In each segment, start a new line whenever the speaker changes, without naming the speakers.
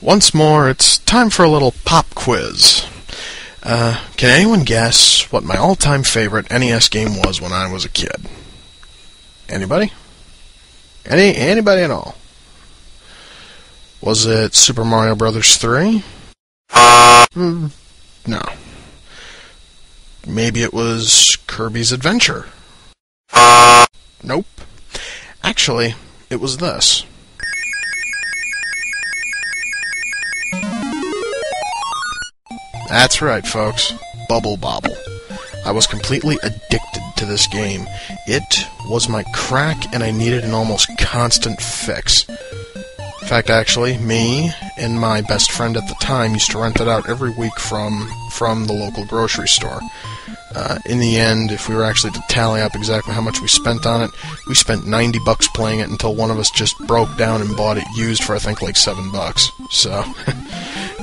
Once more, it's time for a little pop quiz. Can anyone guess what my all-time favorite NES game was when I was a kid? Anybody? Anybody at all? Was it Super Mario Bros. 3? No. Maybe it was Kirby's Adventure? Nope. Actually, it was this. That's right, folks. Bubble Bobble. I was completely addicted to this game. It was my crack, and I needed an almost constant fix. In fact, actually, me and my best friend at the time used to rent it out every week from the local grocery store. In the end, if we were actually to tally up exactly how much we spent on it, we spent $90 playing it until one of us just broke down and bought it used for, I think, like $7. So,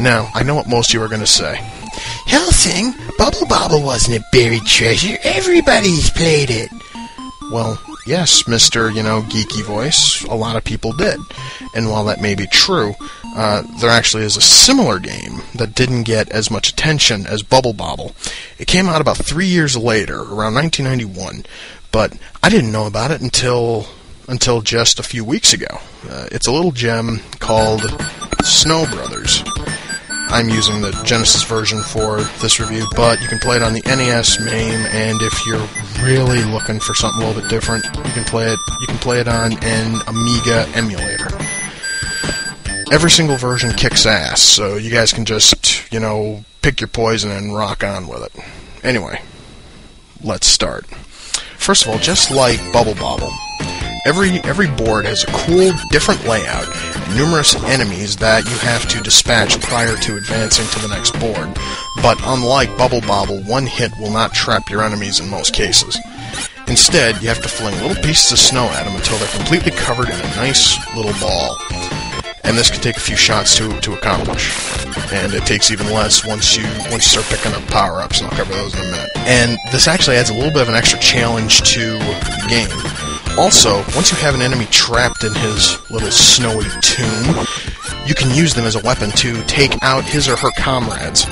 now, I know what most of you are going to say.
Hellsing, Bubble Bobble wasn't a buried treasure. Everybody's played it.
Well, yes, Mr., geeky voice, a lot of people did. And while that may be true, there actually is a similar game that didn't get as much attention as Bubble Bobble. It came out about 3 years later, around 1991, but I didn't know about it until just a few weeks ago. It's a little gem called Snow Brothers. I'm using the Genesis version for this review, but you can play it on the NES MAME, and if you're really looking for something a little bit different, you can play it on an Amiga emulator. Every single version kicks ass, so you guys can just, pick your poison and rock on with it. Anyway, let's start. First of all, just like Bubble Bobble, every board has a cool, different layout, and numerous enemies that you have to dispatch prior to advancing to the next board. But unlike Bubble Bobble, one hit will not trap your enemies in most cases. Instead, you have to fling little pieces of snow at them until they're completely covered in a nice little ball. And this can take a few shots to accomplish. And it takes even less once you start picking up power-ups, and I'll cover those in a minute. And this actually adds a little bit of an extra challenge to the game. Also, once you have an enemy trapped in his little snowy tomb, you can use them as a weapon to take out his or her comrades.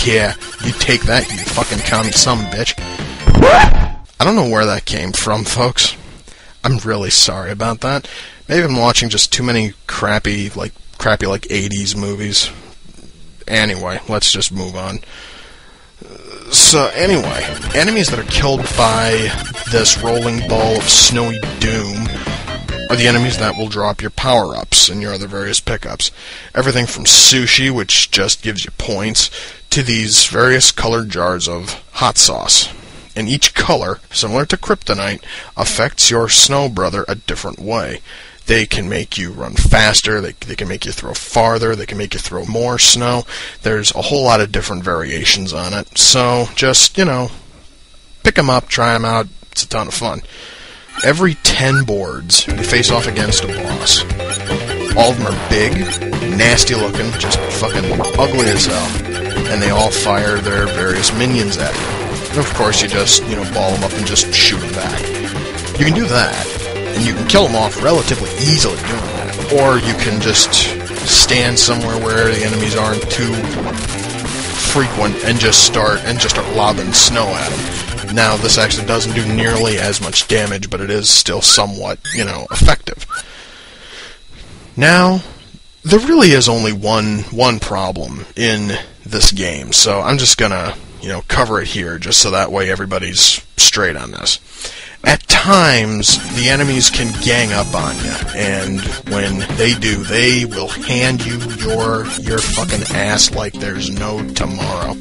Yeah, you take that, you fucking commie bitch. I don't know where that came from, folks. I'm really sorry about that. Maybe I'm watching just too many crappy 80s movies. Anyway, let's just move on. So, anyway, enemies that are killed by this rolling ball of snowy doom are the enemies that will drop your power-ups and your other various pickups. Everything from sushi, which just gives you points, to these various colored jars of hot sauce. And each color, similar to kryptonite, affects your snow brother a different way. They can make you run faster, they can make you throw farther, they can make you throw more snow. There's a whole lot of different variations on it. So, just, pick them up, try them out, it's a ton of fun. Every 10 boards, you face off against a boss. All of them are big, nasty looking, just fucking ugly as hell. And they all fire their various minions at you. And of course, you just, ball them up and just shoot them back. You can do that, and you can kill them off relatively easily doing that. Or you can just stand somewhere where the enemies aren't too frequent and just start lobbing snow at them. Now, this actually doesn't do nearly as much damage, but it is still somewhat, effective. Now, there really is only one problem in this game, so I'm just gonna cover it here, just so that way everybody's straight on this. At times, the enemies can gang up on you, and when they do, they will hand you your fucking ass like there's no tomorrow.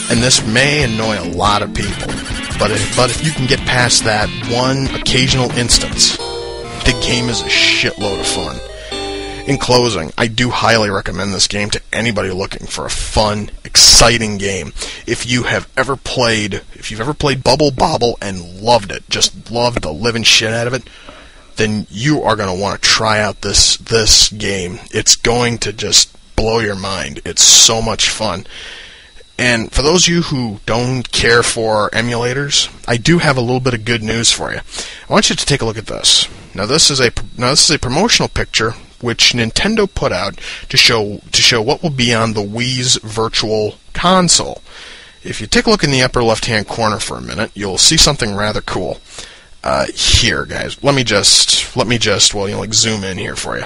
And this may annoy a lot of people, but if you can get past that one occasional instance, the game is a shitload of fun. In closing, I do highly recommend this game to anybody looking for a fun, exciting game. If you've ever played Bubble Bobble and loved it, just loved the living shit out of it, then you are going to want to try out this game. It's going to just blow your mind. It's so much fun. And for those of you who don't care for emulators, I do have a little bit of good news for you. I want you to take a look at this. Now this is a promotional picture which Nintendo put out to show what will be on the Wii's Virtual Console. If you take a look in the upper left-hand corner for a minute, you'll see something rather cool. Here, guys, let me just zoom in here for you.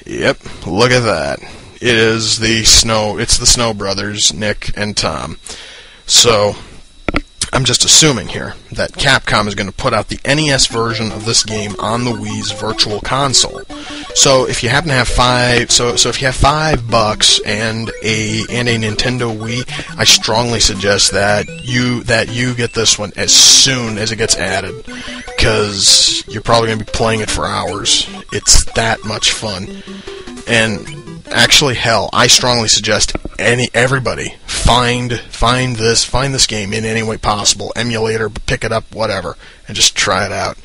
Yep, look at that. It's the Snow Brothers, Nick and Tom. So, I'm just assuming here that Capcom is going to put out the NES version of this game on the Wii's Virtual Console. So if you happen to have if you have $5 and a Nintendo Wii, I strongly suggest that you get this one as soon as it gets added, because you're probably going to be playing it for hours. It's that much fun. And actually, hell, I strongly suggest everybody find this game in any way possible, emulator, pick it up, whatever, and just try it out.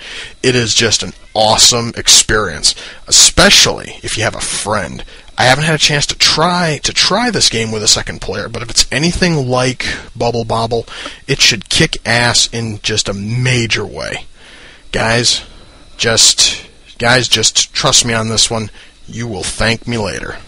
It is just an awesome experience, especially if you have a friend. I haven't had a chance to try this game with a second player, but if it's anything like Bubble Bobble, it should kick ass in just a major way. Guys, just trust me on this one. You will thank me later.